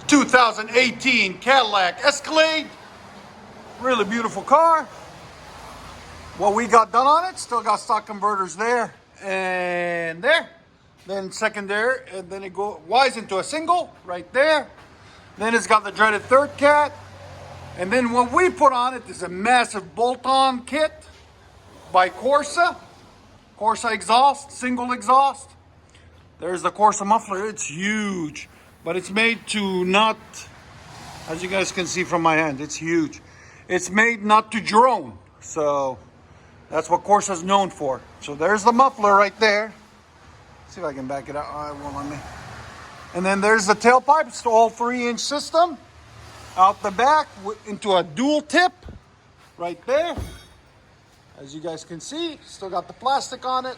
2018 Cadillac Escalade. Really beautiful car. What we got done on it, still got stock converters there and there. Then secondary, and then it goes wise into a single right there. Then it's got the dreaded third cat. And then what we put on it is a massive bolt-on kit by CORSA. CORSA exhaust, single exhaust. There's the CORSA muffler. It's huge, but it's made to not, as you guys can see from my hand, it's huge. It's made not to drone. So that's what CORSA is known for. So there's the muffler right there. Let's see if I can back it out. It won't let me. And then there's the tailpipe. It's the all 3-inch system. Out the back into a dual tip right there. As you guys can see, still got the plastic on it.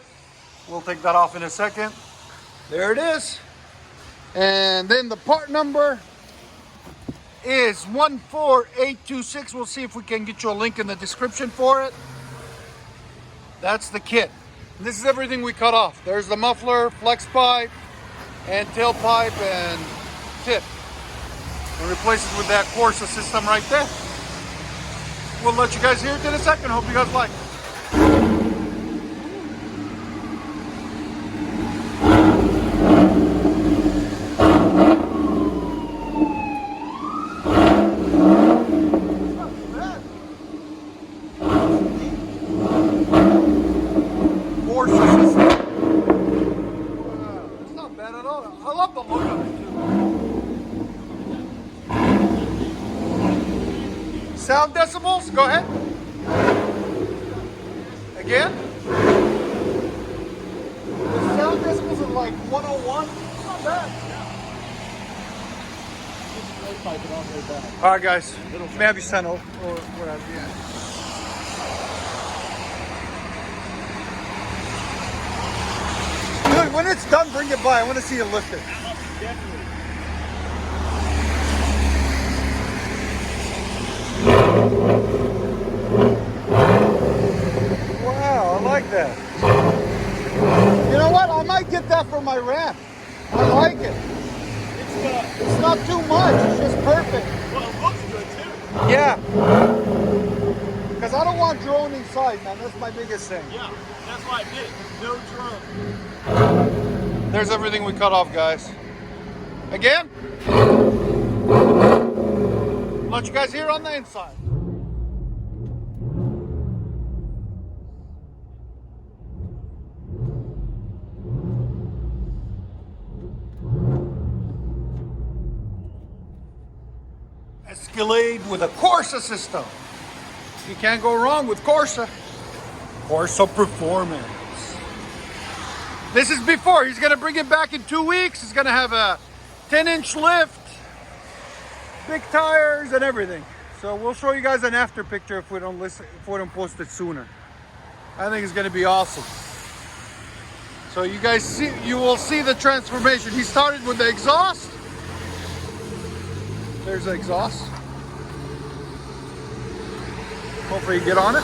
We'll take that off in a second. There it is. And then the part number is 14826. We'll see if we can get you a link in the description for it. That's the kit. And this is everything we cut off. There's the muffler, flex pipe, and tailpipe and tip. And replace it with that CORSA system right there. We'll let you guys hear it in a second. Hope you guys like it. CORSA system. It's not bad at all. I love the look of it too. Sound decibels, go ahead. Again. The sound decibels are like 101. It's not bad. All right, guys. Maybe send over or whatever. Yeah. Dude, when it's done, bring it by. I want to see it lifted. Definitely. Wow, I like that. You know what? I might get that for my ramp. I like it. It's not too much. It's just perfect. Well, it looks good too. Yeah. Because I don't want drone inside, man. That's my biggest thing. Yeah, that's why I did it. No drone. There's everything we cut off, guys. Again. Let you guys hear on the inside. Escalade with a CORSA system. You can't go wrong with CORSA. CORSA performance. This is before. He's going to bring it back in 2 weeks. He's going to have a 10-inch lift, big tires, and everything. So we'll show you guys an after picture if we don't post it sooner. I think it's going to be awesome. So you guys see, you will see the transformation. He started with the exhaust. There's the exhaust. Hopefully you get on it.